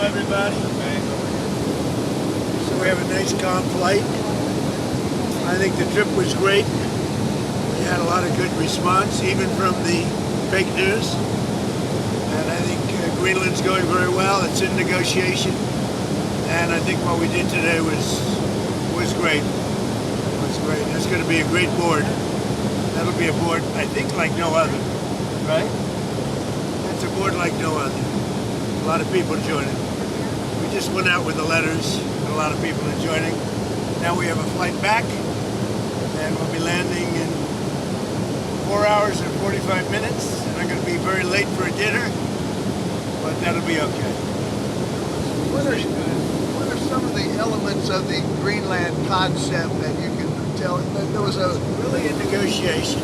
everybody. So we have a nice calm flight. I think the trip was great. We had a lot of good response, even from the fake news. And I think Greenland's going very well. It's in negotiation. And I think what we did today was great. It was great. It's going to be a great board. That'll be a board, I think, like no other. Right? It's a board like no other. A lot of people joining. We just went out with the letters, and a lot of people are joining. Now we have a flight back, and we'll be landing in 4 hours and 45 minutes. And I'm going to be very late for dinner, but that'll be okay. What are some of the elements of the Greenland concept that you can tell? There was really a negotiation,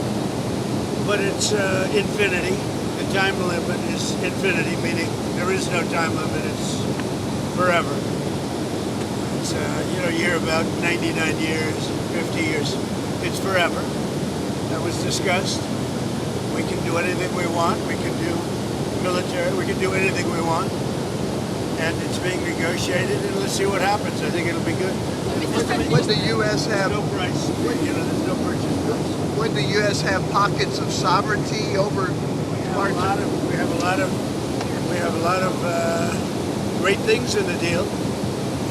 but it's infinity. The time limit is infinity, meaning there is no time limit. It's forever. It's you hear about 99 years, 50 years. It's forever. That was discussed. We can do anything we want. We can do military. We can do anything we want. And it's being negotiated, and let's see what happens. I think it'll be good. Would the U.S. have no price? There's no purchase price. Would the U.S. have pockets of sovereignty over parts? We have a lot of great things in the deal,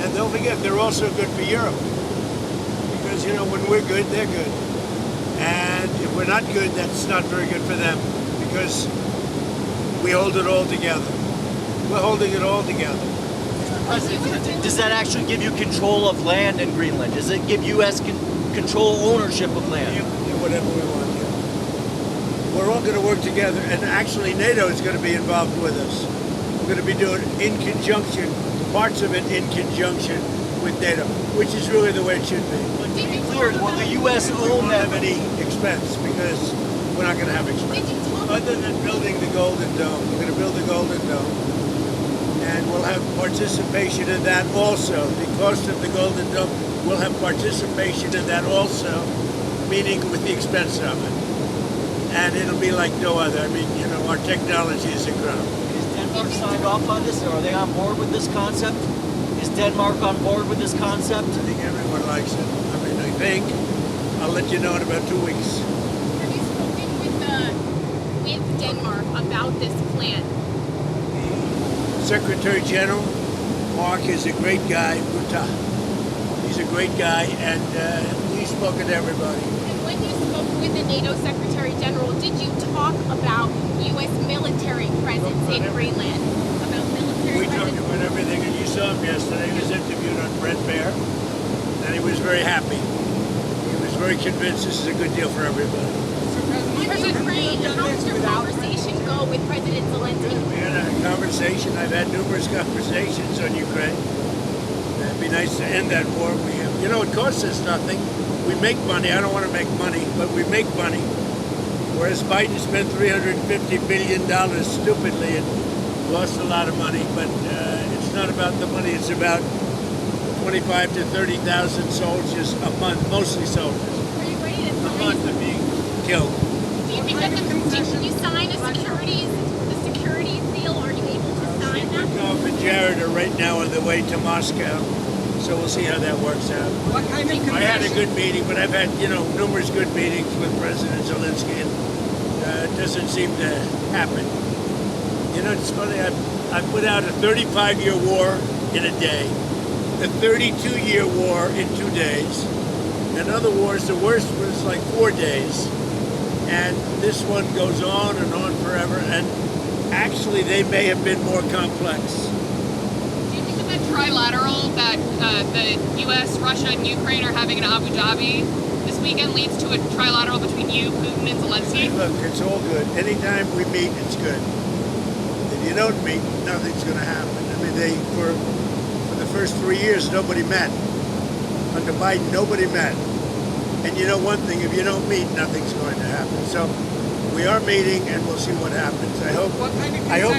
and don't forget they're also good for Europe, because when we're good, they're good, and if we're not good, that's not very good for them, because we hold it all together. We're holding it all together. Does that actually give you control of land in Greenland? Does it give U.S. control ownership of land? Yeah, do whatever we want. Yeah. We're all going to work together, and actually NATO is going to be involved with us. We're going to be doing in conjunction, parts of it in conjunction with NATO, which is really the way it should be. But to be clear, will the U.S. own won't that? have any expense, because we're not going to have expense. Other than building the Golden Dome. We're going to build the Golden Dome. And we'll have participation in that also. The cost of the Golden Dome, we'll have participation in that also, meaning with the expense of it. And it'll be like no other. I mean, our technology is incredible. Is Denmark signed off on this? Are they on board with this concept? Is Denmark on board with this concept? I think everyone likes it. I mean, I think. I'll let you know in about 2 weeks. Have you spoken with Denmark about this plan? Secretary General Mark is a great guy. He's a great guy, and he's spoken to everybody. And when you spoke with the NATO Secretary General, did you talk about U.S. military presence in Greenland? About military We talked about everything, and you saw him yesterday. He was interviewed on Brett Baer, and he was very happy. He was very convinced this is a good deal for everybody. On Ukraine, how did your conversation go with President Zelensky? We had a conversation. I've had numerous conversations on Ukraine. It'd be nice to end that war. It costs us nothing. We make money. I don't want to make money, but we make money. Whereas Biden spent $350 billion stupidly and lost a lot of money. But it's not about the money. It's about 25 to 30,000 soldiers a month, mostly soldiers. Are you ready to A month are being killed. Do you think that can you sign a security deal? Are you able to sign that? Golf and Jared are right now on the way to Moscow, so we'll see how that works out. What kind of I had a good meeting, but I've had numerous good meetings with President Zelensky, and it doesn't seem to happen. It's funny. I put out a 35-year war in a day, a 32-year war in 2 days, and other wars. The worst was like 4 days. And this one goes on and on forever, and actually they may have been more complex. Do you think that trilateral that the U.S., Russia, and Ukraine are having in Abu Dhabi this weekend leads to a trilateral between you, Putin, and Zelensky? Look, it's all good. Anytime we meet, it's good. If you don't meet, nothing's going to happen. I mean, for the first 3 years, nobody met. Under Biden, nobody met. And one thing, if you don't meet, nothing's going to happen. So we are meeting, and we'll see what happens. I hope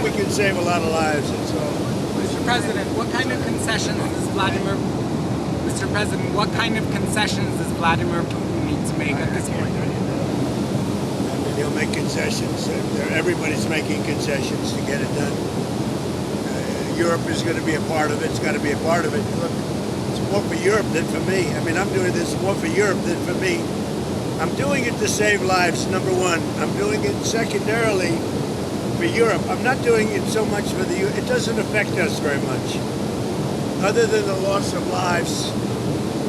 we can save a lot of lives. That's all. Mr. President, what kind of concessions does Vladimir Putin need to make at this point? He'll make concessions. Everybody's making concessions to get it done. Europe is going to be a part of it. It's got to be a part of it. Look, it's more for Europe than for me. I mean, I'm doing this more for Europe than for me. I'm doing it to save lives, number one. I'm doing it secondarily for Europe. I'm not doing it so much for the it doesn't affect us very much. Other than the loss of lives,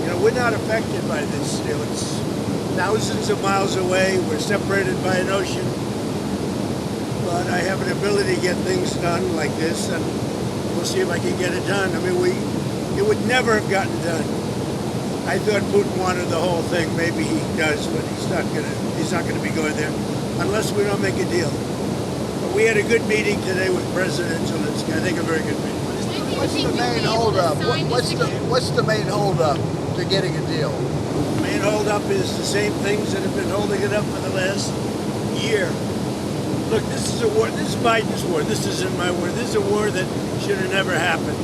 you know, we're not affected by this. You know, it's thousands of miles away. We're separated by an ocean. But I have an ability to get things done like this, and we'll see if I can get it done. I mean, it would never have gotten done. I thought Putin wanted the whole thing. Maybe he does, but he's not gonna be going there unless we don't make a deal. But we had a good meeting today with President Zelensky. I think a very good meeting. What's the main holdup? What's the main holdup to getting a deal? The main holdup is the same things that have been holding it up for the last year. Look, this is a war. This is Biden's war. This isn't my war. This is a war that should have never happened.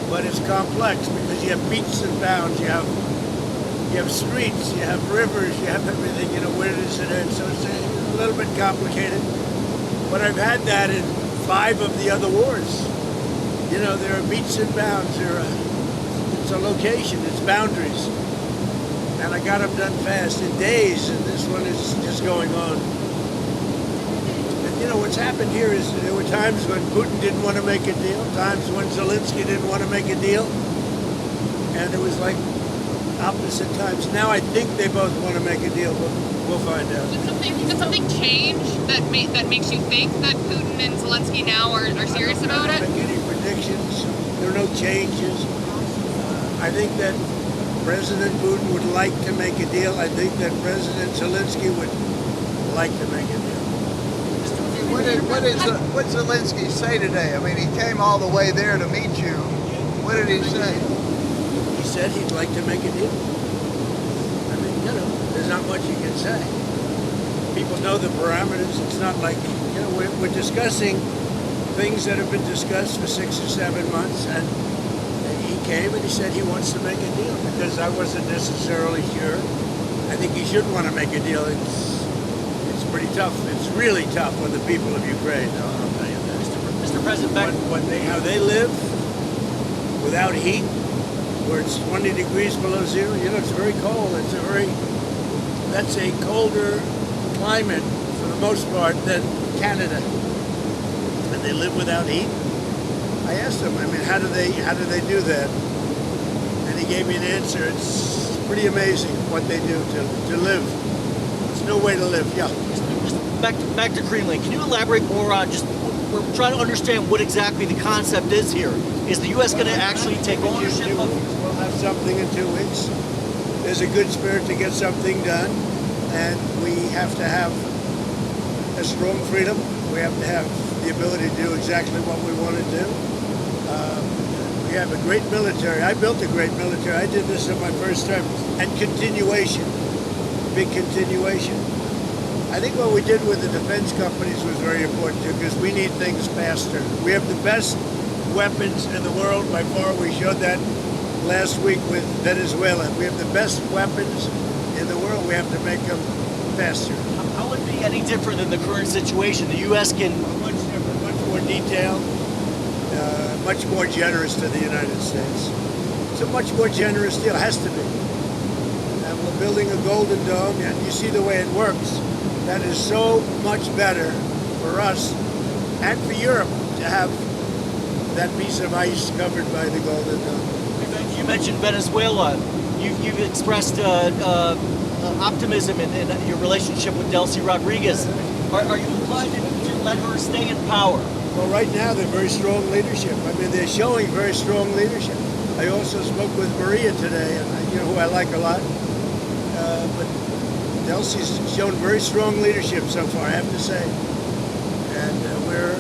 But it's complex because you have beats and bounds. You have streets. You have rivers. You have everything. You know, where does it end? So it's a little bit complicated. But I've had that in 5 of the other wars. You know, there are beats and bounds. It's a location. It's boundaries. And I got them done fast in days. And this one is just going on. You know, what's happened here is there were times when Putin didn't want to make a deal, times when Zelensky didn't want to make a deal, and it was like opposite times. Now I think they both want to make a deal, but we'll find out. Did something change that makes you think that Putin and Zelensky now are serious about it? I don't make any predictions. There are no changes. I think that President Putin would like to make a deal. I think that President Zelensky would like to make a deal. What did Zelensky say today? I mean, he came all the way there to meet you. What did he say? He said he'd like to make a deal. I mean, you know, there's not much you can say. People know the parameters. It's not like, you know, we're discussing things that have been discussed for 6 or 7 months, and he came and he said he wants to make a deal because I wasn't necessarily sure. I think he should want to make a deal. It's pretty tough. It's really tough on the people of Ukraine. I'll tell you that. Mr. President, back. How they live without heat, where it's 20 degrees below zero. You know, it's very cold. That's a colder climate for the most part than Canada. And they live without heat. I asked him, I mean, how do they do that? And he gave me an answer. It's pretty amazing what they do to live. It's no way to live. Yeah. Back to Greenland. Can you elaborate more on just, we're trying to understand what exactly the concept is here. Is the U.S. going to actually take ownership of it? We'll have something in 2 weeks. There's a good spirit to get something done, and we have to have a strong freedom. We have to have the ability to do exactly what we want to do. We have a great military. I built a great military. I did this in my first term. And continuation, big continuation. I think what we did with the defense companies was very important too, because we need things faster. We have the best weapons in the world by far. We showed that last week with Venezuela. We have the best weapons in the world. We have to make them faster. How would it be any different than the current situation? The U.S. can... Much different, much more detailed, much more generous to the United States. It's a much more generous deal. It has to be. And we're building a Golden Dome, and you see the way it works. That is so much better for us and for Europe to have that piece of ice covered by the Golden Dome. You mentioned Venezuela. You've expressed optimism in your relationship with Delcy Rodriguez. Are you inclined to let her stay in power? Well, right now they're very strong leadership. I mean, they're showing very strong leadership. I also spoke with Maria today, and you know who I like a lot. But Delcy's shown very strong leadership so far, I have to say. And we're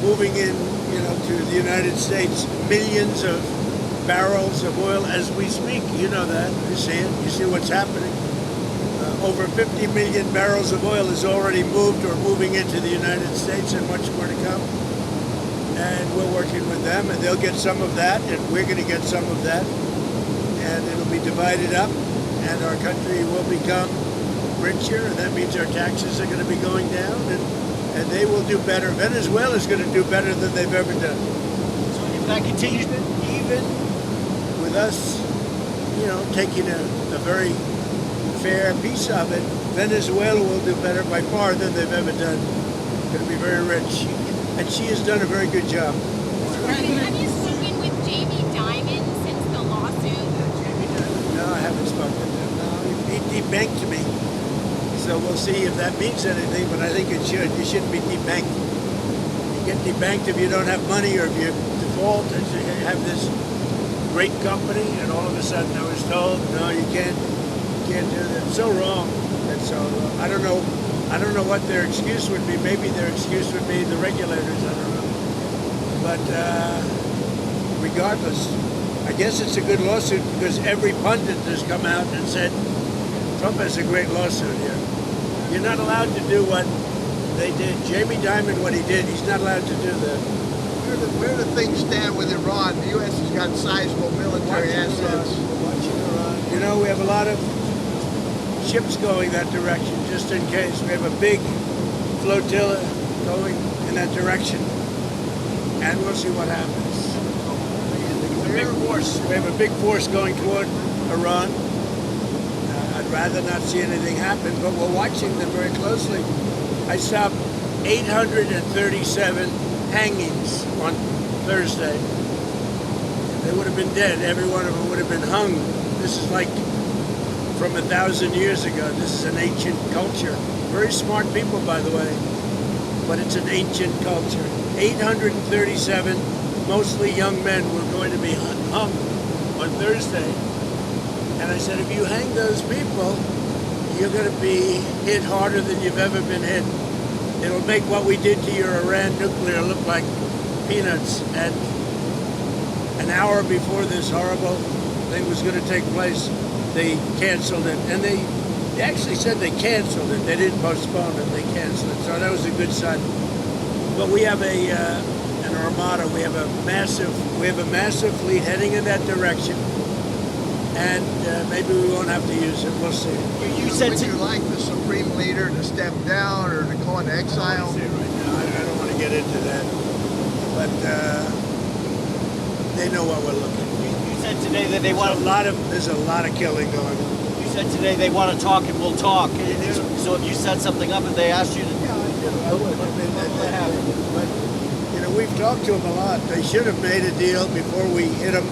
moving in, you know, to the United States, millions of barrels of oil as we speak. You know that. You see it. You see what's happening. Over 50 million barrels of oil is already moved or moving into the United States, and much more to come. And we're working with them, and they'll get some of that, and we're going to get some of that. And it'll be divided up, and our country will become richer, and that means our taxes are going to be going down, and and they will do better. Venezuela is going to do better than they've ever done. So if that continues, Even with us, taking a very fair piece of it, Venezuela will do better by far than they've ever done. Going to be very rich, and she has done a very good job. Have you spoken with Jamie Dimon since the lawsuit? No, I haven't spoken to him. No, he debanked me. So we'll see if that means anything, but I think it should. You shouldn't be debanked. You get debanked if you don't have money or if you default and you have this great company, and all of a sudden I was told, no, you can't do that. It's so wrong. It's so wrong. I don't know what their excuse would be. Maybe their excuse would be the regulators. I don't know. But regardless, I guess it's a good lawsuit because every pundit has come out and said Trump has a great lawsuit here. You're not allowed to do what they did. Jamie Dimon, what he did, he's not allowed to do that. Where do things stand with Iran? The U.S. has got sizable military assets. Watching Iran. We have a lot of ships going that direction, just in case. We have a big flotilla going in that direction, and we'll see what happens. Big force. We have a big force going toward Iran. I'd rather not see anything happen, but we're watching them very closely. I saw 837 hangings on Thursday. They would have been dead. Every one of them would have been hung. This is like from 1,000 years ago. This is an ancient culture. Very smart people, by the way, but it's an ancient culture. 837, mostly young men, were going to be hung on Thursday. And I said, if you hang those people, you're going to be hit harder than you've ever been hit. It'll make what we did to your Iran nuclear look like peanuts. And an hour before this horrible thing was going to take place, they canceled it. And they actually said they canceled it. They didn't postpone it. They canceled it. So that was a good sign. But we have an armada. We have a massive fleet heading in that direction. And maybe we won't have to use it. We'll see. you said Would you like the supreme leader to step down or to go into exile? Right now, I don't want to get into that. But they know what we're looking for. you said today that they want. There's a lot of killing going on. You said today they want to talk and we'll talk. So if you set something up and they asked you to, Yeah, I do. I would. I mean, that happened. But we've talked to them a lot. They should have made a deal before we hit them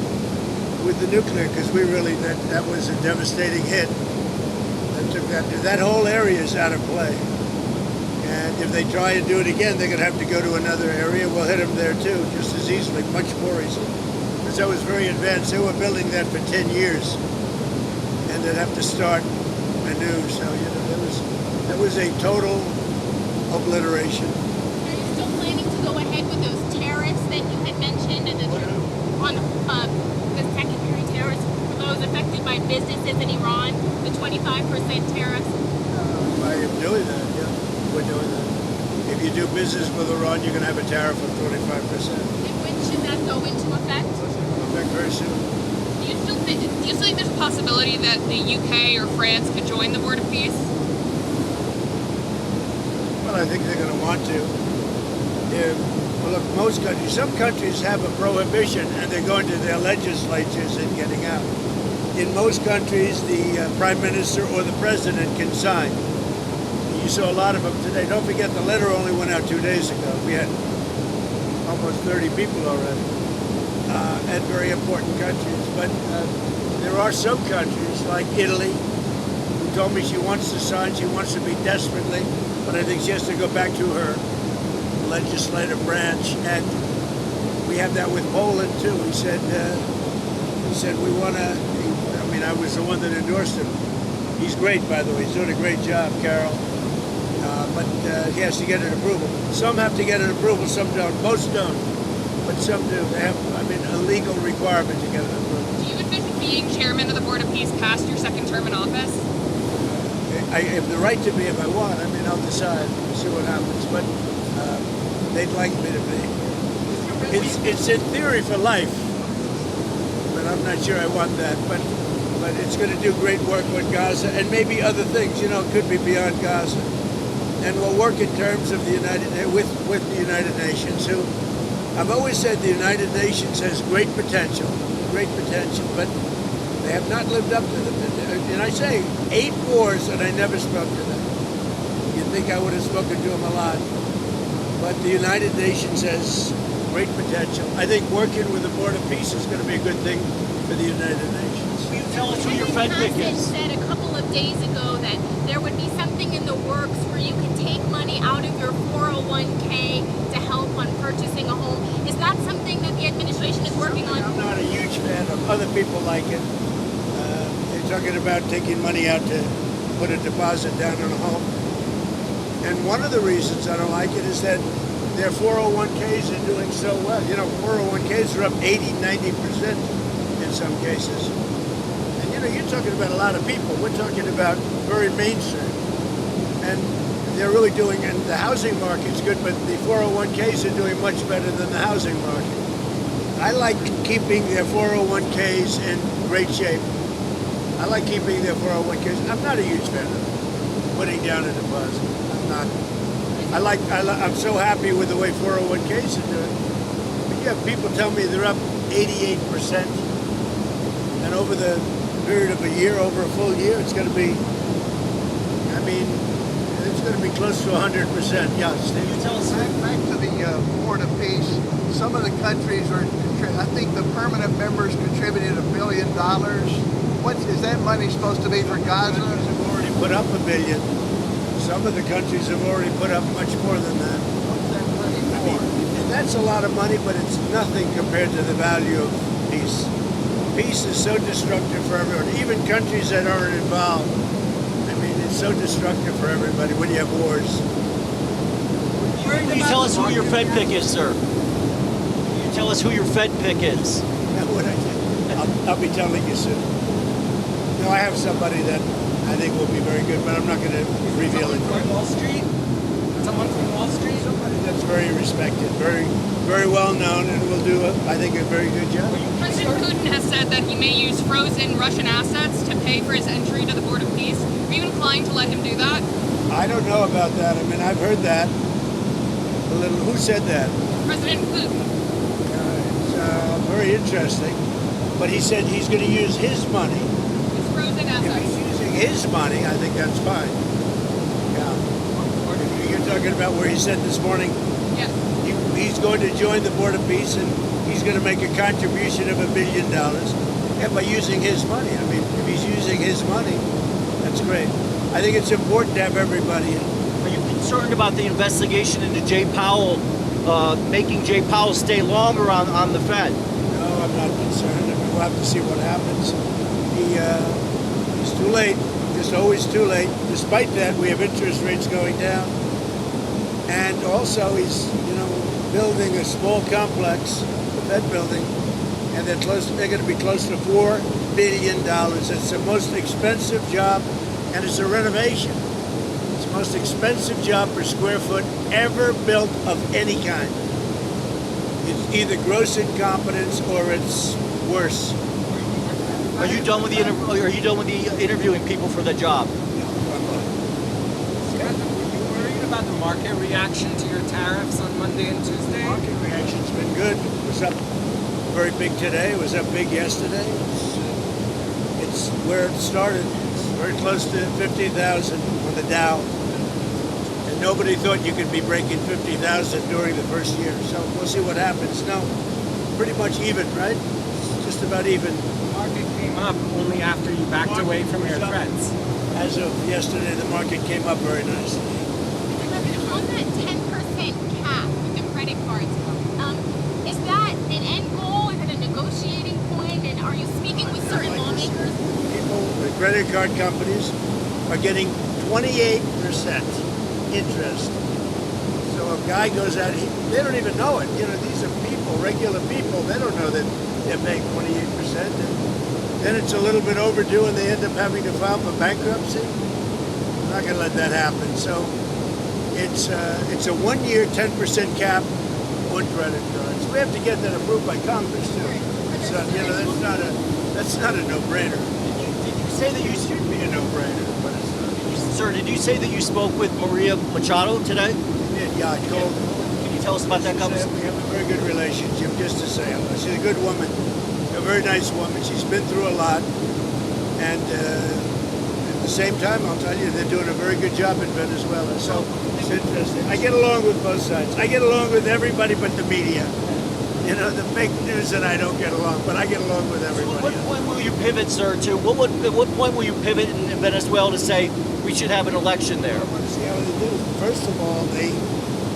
with the nuclear, because we really that was a devastating hit. That whole area is out of play. And if they try and do it again, they're going to have to go to another area. We'll hit them there too, just as easily, much more easily. Because that was very advanced. They were building that for 10 years, and they'd have to start anew. So there was a total obliteration. Are you still planning to go ahead with those tariffs that you had mentioned on the secondary tariffs for those affected by businesses in Iran, the 25% tariffs? I am doing that, yeah. We're doing that. If you do business with Iran, you're going to have a tariff of 25%. And when should that go into effect? Effect very soon. Do you still think there's a possibility that the UK or France could join the Board of Peace? Well, I think they're going to want to. Well, look, some countries have a prohibition, and they're going to their legislatures and getting out. In most countries, the prime minister or the president can sign. You saw a lot of them today. Don't forget, the letter only went out 2 days ago. We had almost 30 people already, and very important countries. But there are some countries, like Italy, who told me she wants to sign. She wants to be desperately, but I think she has to go back to her legislative branch. And we have that with Poland too. He said we want to. I mean, I was the one that endorsed him. He's great, by the way. He's doing a great job, Carol. But he has to get an approval. Some have to get an approval, some don't. Most don't, but some do. They have, a legal requirement to get an approval. Do you envision being chairman of the Board of Peace past your second term in office? I have the right to be if I want. I'll decide. We'll see what happens. But they'd like me to be. It's in theory for life, but I'm not sure I want that. But it's going to do great work with Gaza and maybe other things. It could be beyond Gaza. and we'll work in terms of the with the United Nations, who I've always said the United Nations has great potential, but they have not lived up to the potential. And I say 8 wars, and I never spoke to them. You'd think I would have spoken to them a lot, but the United Nations has great potential. I think working with the Board of Peace is going to be a good thing for the United Nations. Will you tell us who your Fed pick President is? said a couple of days ago that there would be something in the works where you can take money out of your 401k to help on purchasing a home. Is that something that the administration is working on? I'm not a huge fan of other people like it. They're talking about taking money out to put a deposit down on a home. And one of the reasons I don't like it is that their 401ks are doing so well. 401ks are up 80, 90% in some cases. And you're talking about a lot of people. We're talking about very mainstream. And they're really doing, and the housing market's good, but the 401ks are doing much better than the housing market. I like keeping their 401ks in great shape. I like keeping their 401ks. I'm not a huge fan of putting down a deposit. I'm not. I'm so happy with the way 401ks are doing. But you have people tell me they're up 88%. And over the period of a year, over a full year, it's going to be, it's going to be close to 100%. Yeah, Steve. You tell us. Back to the Board of Peace. Some of the countries I think the permanent members contributed $1 billion. What is that money supposed to be for Gaza? Countries have already put up $1 billion. Some of the countries have already put up much more than that. What's that money for? And that's a lot of money, but it's nothing compared to the value of peace. Peace is so destructive for everyone, even countries that aren't involved. It's so destructive for everybody when you have wars. Will you tell us who your Fed pick is, sir? Will you tell us who your Fed pick is? I'll be telling you soon. No, I have somebody that I think will be very good, but I'm not going to reveal it. From Wall Street? Someone from Wall Street? Somebody that's very respected, very, very well known, and will do, I think, a very good job. President Putin has said that he may use frozen Russian assets to pay for his entry to the Board of Peace. Are you inclined to let him do that? I don't know about that. I've heard that. Who said that? President Putin. It's very interesting. But he said he's going to use his money. His frozen If assets. he's using his money, I think that's fine. Yeah. You're talking about where he said this morning Yes. he's going to join the Board of Peace and he's going to make a contribution of $1 billion. Yeah, by using his money. If he's using his money, that's great. I think it's important to have everybody in. Are you concerned about the investigation into Jay Powell, making Jay Powell stay longer on the Fed? No, I'm not concerned. We'll have to see what happens. He's too late. Just always too late. Despite that, we have interest rates going down. And also, he's building a small complex, the Fed building, and they're going to be close to $4 billion. It's the most expensive job, and it's a renovation. It's the most expensive job per square foot ever built of any kind. It's either gross incompetence or it's worse. Are you done with the interviewing people for the job? Scott, were you worried about the market reaction to your tariffs on Monday and Tuesday? Market reaction's been good. It was up very big today. It was up big yesterday. It's where it started. It's very close to 50,000 on the Dow. And nobody thought you could be breaking 50,000 during the first year. So we'll see what happens. No, pretty much even, right? It's just about even. The market came up only after you backed away from your threats. As of yesterday, the market came up very nicely. On that 10% cap with the credit cards, is that an end goal? Is it a negotiating point? And are you speaking with certain lawmakers? People, the credit card companies are getting 28% interest. So a guy goes out, they don't even know it. These are people, regular people. They don't know that they're paying 28%. And then it's a little bit overdue and they end up having to file for bankruptcy. I'm not going to let that happen. So it's a 1 year 10% cap on credit cards. We have to get that approved by Congress too. That's not a no-brainer. Did you say that you It should be a no-brainer, but it's not. Did you Sir, did you say that you spoke with Maria Machado today? Yeah, I told her. Can you tell us about that conversation? We have a very good relationship, just to say. She's a good woman, a very nice woman. She's been through a lot. And at the same time, I'll tell you, they're doing a very good job in Venezuela. So it's interesting. I get along with both sides. I get along with everybody but the media. You know, the fake news and I don't get along, but I get along with everybody. At what point will you pivot, sir, to at what point will you pivot in Venezuela to say we should have an election there? I want to see how they do. First of all, they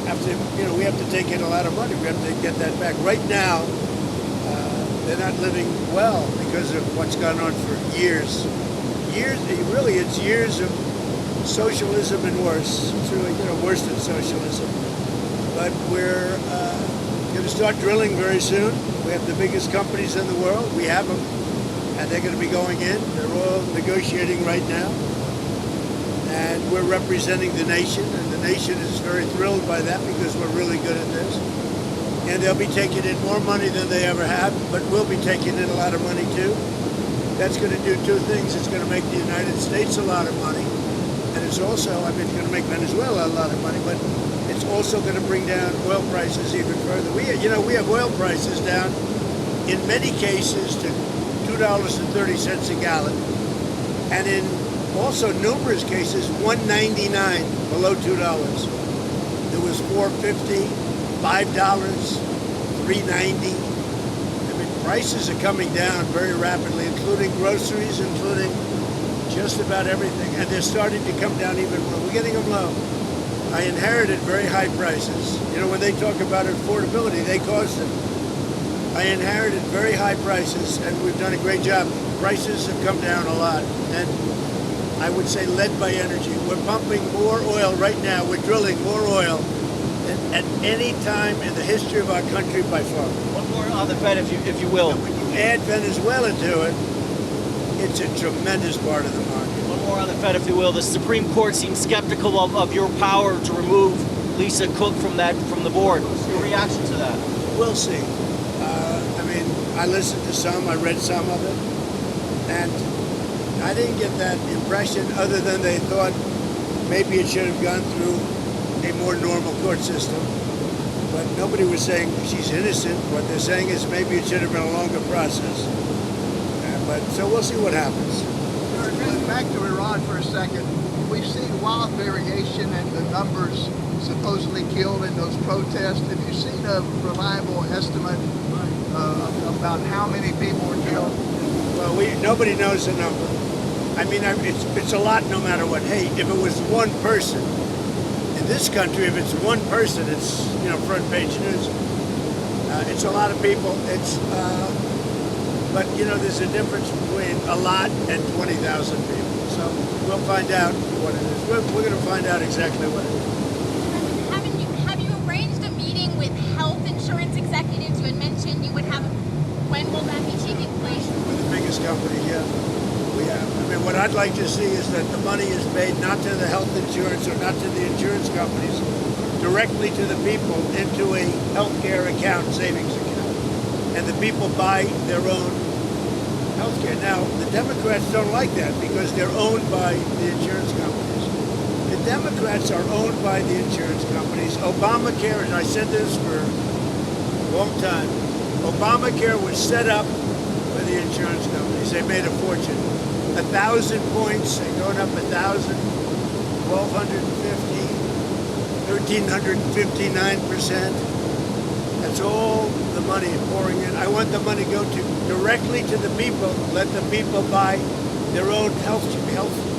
have to, we have to take in a lot of money. We have to get that back. Right now, they're not living well because of what's gone on for years. It's years of socialism and worse. It's really, worse than socialism. But we're going to start drilling very soon. We have the biggest companies in the world. We have them, and they're going to be going in. They're all negotiating right now. And we're representing the nation, and the nation is very thrilled by that because we're really good at this. And they'll be taking in more money than they ever have, but we'll be taking in a lot of money too. That's going to do two things. It's going to make the United States a lot of money, and it's also, it's going to make Venezuela a lot of money, but it's also going to bring down oil prices even further. We have oil prices down, in many cases, to $2.30 a gallon, and in also numerous cases, $1.99, below $2. It was $4.50, $5, $3.90. Prices are coming down very rapidly, including groceries, including just about everything, and they're starting to come down even more. We're getting them low. I inherited very high prices. When they talk about affordability, they caused it. I inherited very high prices, and we've done a great job. Prices have come down a lot, and I would say led by energy. We're pumping more oil right now. We're drilling more oil than at any time in the history of our country by far. One more on the Fed, if you will. And when you add Venezuela to it, it's a tremendous part of the market. One more on the Fed, if you will. The Supreme Court seems skeptical of your power to remove Lisa Cook from the board. Your reaction to that? We'll see. I listened to some, I read some of it, and I didn't get that impression other than they thought maybe it should have gone through a more normal court system. But nobody was saying she's innocent. What they're saying is maybe it should have been a longer process. So we'll see what happens. Back to Iran for a second. We've seen wild variation in the numbers supposedly killed in those protests. Have you seen a reliable estimate about how many people were killed? Well, nobody knows the number. It's a lot no matter what. Hey, if it was one person, in this country, if it's one person, it's, front page news. It's a lot of people. But there's a difference between a lot and 20,000 people. So we'll find out what it is. We're going to find out exactly what it is. Have you arranged a meeting with health insurance executives? You had mentioned you would have. When will that be taking place? With the biggest company, yeah. We have. What I'd like to see is that the money is paid not to the health insurance or not to the insurance companies, directly to the people into a healthcare account, savings account. And the people buy their own healthcare. Now, the Democrats don't like that because they're owned by the insurance companies. The Democrats are owned by the insurance companies. Obamacare, and I said this for a long time, Obamacare was set up by the insurance companies. They made a fortune. 1,000 points, they're going up 1,000, 1,250, 1,359%. That's all the money pouring in. I want the money to go directly to the people. Let the people buy their own health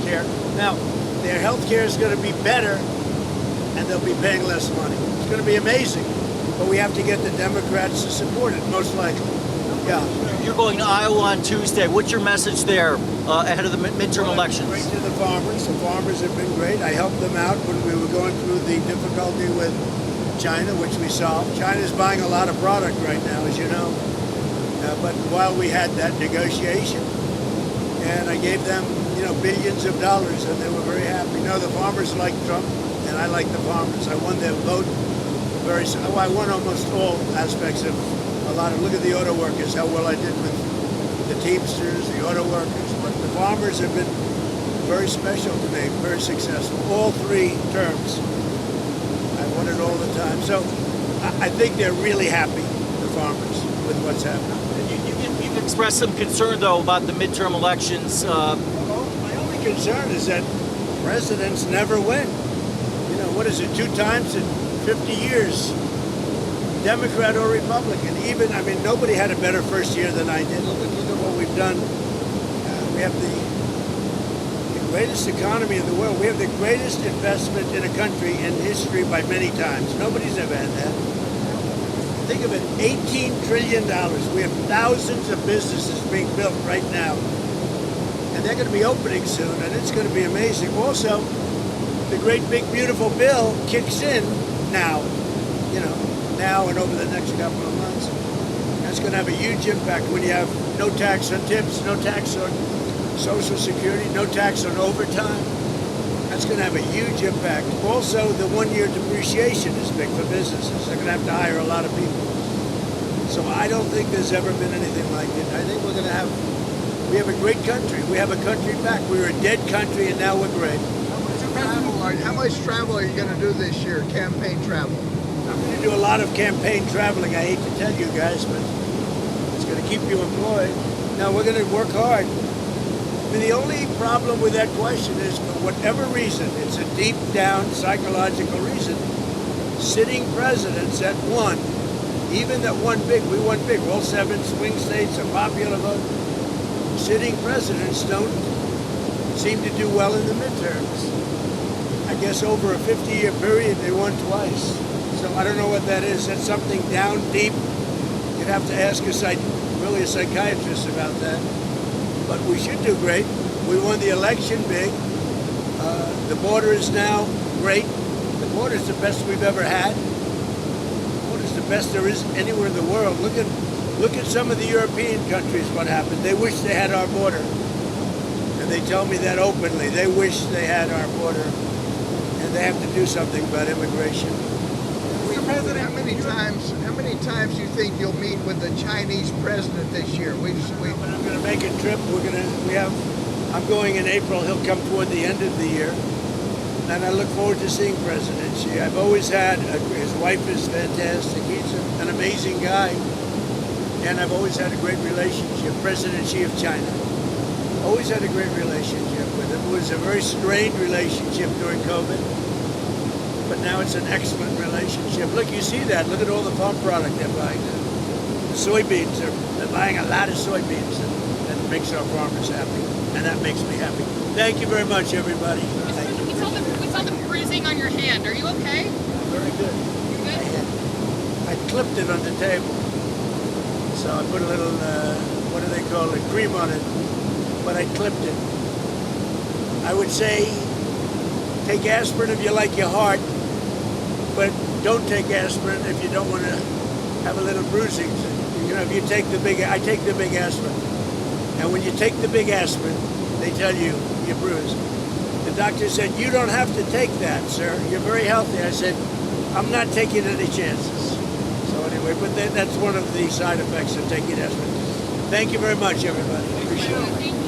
care. Now, their health care is going to be better, and they'll be paying less money. It's going to be amazing, but we have to get the Democrats to support it, most likely. Yeah. You're going to Iowa on Tuesday. What's your message there ahead of the midterm elections? Great to the farmers. The farmers have been great. I helped them out when we were going through the difficulty with China, which we solved. China's buying a lot of product right now, as you know. But while we had that negotiation, and I gave them, billions of dollars, and they were very happy. The farmers like Trump, and I like the farmers. I won their vote I won almost all aspects of look at the auto workers, how well I did with the Teamsters, the auto workers. But the farmers have been very special to me, very successful. All 3 terms. I won it all the time. So I think they're really happy, the farmers, with what's happening. You've expressed some concern, though, about the midterm elections. My only concern is that presidents never win. You know, what is it, 2 times in 50 years? Democrat or Republican. Even, I mean, nobody had a better first year than I did. Look at what we've done. We have the greatest economy in the world. We have the greatest investment in a country in history by many times. Nobody's ever had that. Think of it, $18 trillion. We have thousands of businesses being built right now. And they're going to be opening soon, and it's going to be amazing. Also, the great big beautiful bill kicks in now, you know, now and over the next couple of months. That's going to have a huge impact when you have no tax on tips, no tax on Social Security, no tax on overtime. That's going to have a huge impact. Also, the 1-year depreciation is big for businesses. They're going to have to hire a lot of people. So I don't think there's ever been anything like it. I think we have a great country. We have a country back. We were a dead country, and now we're great. How much travel are you going to do this year, campaign travel? I'm going to do a lot of campaign traveling. I hate to tell you guys, but it's going to keep you employed. Now, we're going to work hard. I mean, the only problem with that question is, for whatever reason, it's a deep down psychological reason, sitting presidents that won, even that won big, we won big, all 7 swing states, a popular vote, sitting presidents don't seem to do well in the midterms. I guess over a 50-year period, they won twice. So I don't know what that is. That's something down deep. You'd have to ask a psychiatrist about that. But we should do great. We won the election big. The border is now great. The border is the best we've ever had. The border is the best there is anywhere in the world. Look at some of the European countries, what happened. They wish they had our border. And they tell me that openly. They wish they had our border. And they have to do something about immigration. Mr. President, how many times do you think you'll meet with the Chinese president this year? I'm going to make a trip. I'm going in April. He'll come toward the end of the year. And I look forward to seeing President Xi. I've always had, his wife is fantastic. He's an amazing guy. And I've always had a great relationship. President Xi of China. Always had a great relationship with him. It was a very strained relationship during COVID. But now it's an excellent relationship. Look, you see that. Look at all the farm product they're buying now. The soybeans, they're buying a lot of soybeans. And that makes our farmers happy. And that makes me happy. Thank you very much, everybody. Thank you. We saw the bruising on your hand. Are you okay? Very good. You good? I clipped it on the table. So I put a little, what do they call it, cream on it. But I clipped it. I would say take aspirin if you like your heart, but don't take aspirin if you don't want to have a little bruising. You know, if you take I take the big aspirin. And when you take the big aspirin, they tell you you're bruised. The doctor said, you don't have to take that, sir. You're very healthy. I said, I'm not taking any chances. So anyway, but that's one of the side effects of taking aspirin. Thank you very much, everybody. Appreciate it.